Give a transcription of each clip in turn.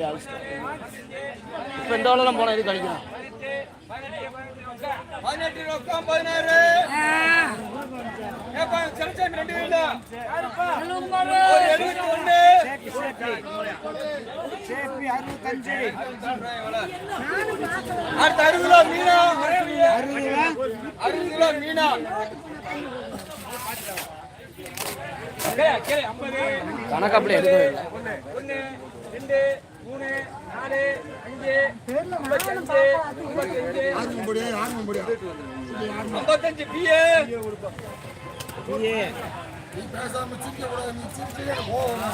இப்போ இந்த வேலைலாம் போனால் இது கழிக்கணும். 18 ரொக்கம் 16 ஏப்பா செலக்ஷன் 2 இல்ல யாருப்பா 71 சேப்பி 65 அடுத்து 60 கிலோ மீனா 60 கிலோ மீனா கேளே 50 கணக்கு அப்படியே எடுக்கவே இல்லை. 1 2 3 4 5 55 பிஏ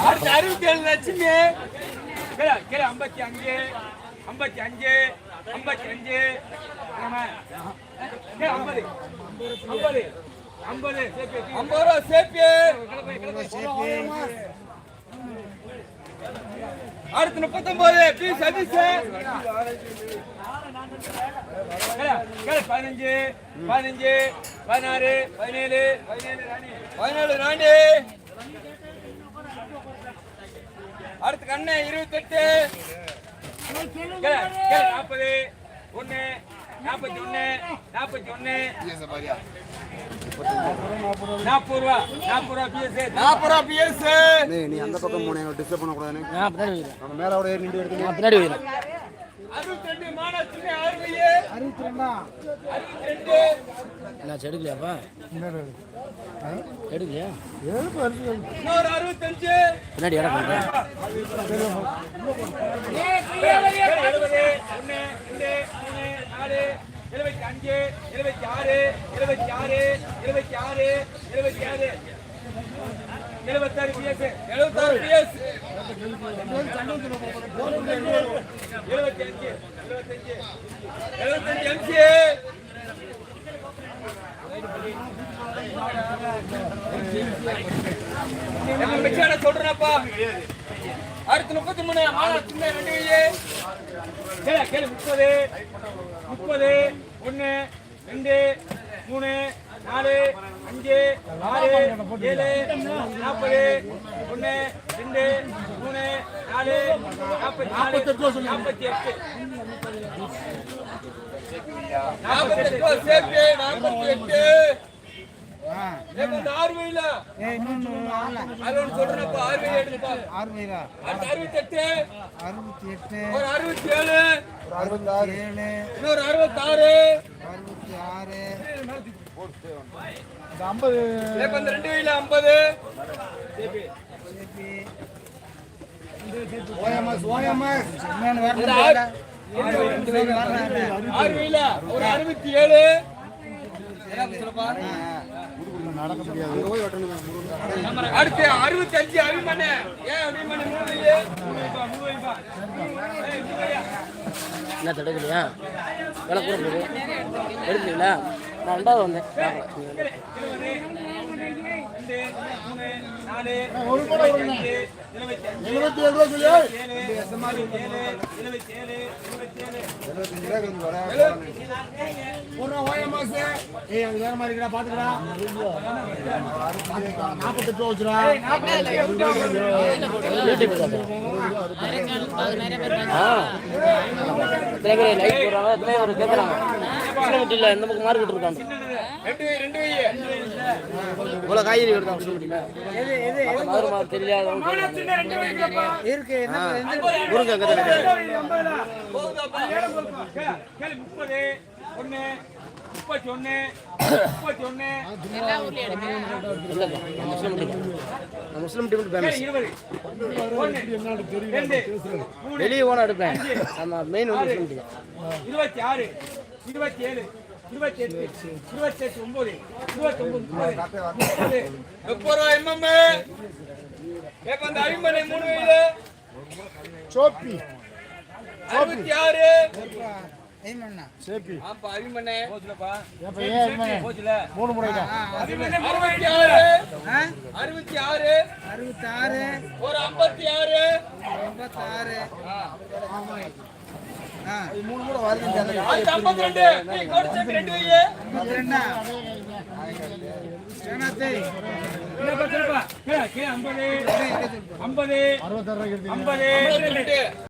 அடுத்து 67 லட்சுமி 55 55 55 50 சேப்பி அடுத்து 39 பி சதீஷ் 15 16 17 ராணி அடுத்து கண்ணே 28 40 1 41 40 பிஎஸ் நீ அந்த பக்கம் போனே டிஸ்டர்ப் பண்ண கூடாதுன்னு நான் பின்னாடி வைக்கிறேன். நம்ம மேல அவரே நின்று எடுத்து நான் பின்னாடி வைக்கிறேன். 62 மானத்துக்கு 62 என்னாச்சு எடுக்கலையாப்பா? எடுக்கலையா? இன்னொரு 65 பின்னாடி இடம் பண்ணுறேன். 75 76 76 76 76 76 பிஎஸ் 76 பிஎஸ் 75 எம்சி சொல்றேன்ப்பா அடுத்து 33 கேளு 30 30 1 2 3 4 5 6 7 40 1 2 3 4 48 சேஃப்டி 48 ஆர்வையில சொல்றப்பா ஆர்வை எடுப்பா ஆர்வையில 68 ஒரு 67 இன்னொரு 66 50 2 இல்ல 50 ஆர்வையில ஒரு 67 அடுத்து 65 அபிமன்யு ஏன் அபிமன்யு என்ன தடுக்கலையா? வேலை கூட போகுது. எடுக்கலீங்களா? நான் ரெண்டாவது வந்தேன். இல்லை இந்த பக்கம் மார்க்கெட் இருக்காங்க. இவ்வளோ காய்கறி வருதான் தெரியாது. முஸ்லிம் டீம் வெளியே ஓன எடுப்பேன். நம்ம மெயின் வந்து முஸ்லிம் டீம் 26 27 28 28 9 29 எப்பரா எம்எம் ஏப்பந்த அரிமனை 3 வயல சோப்பி 66 ஏமண்ணா சேப்பி ஆப்பா அரிமனை போச்சுலப்பா ஏப்பா ஏ அரிமனை போச்சுல 3 முறைடா அரிமனை 66 66 66 ஒரு 56 ஆமா இது 3 கூட வருது அந்த 52 நீ கோட் செக் 2 வையே 52 சேனத்தை இல்ல பச்சலப்பா கே 50 50 66 50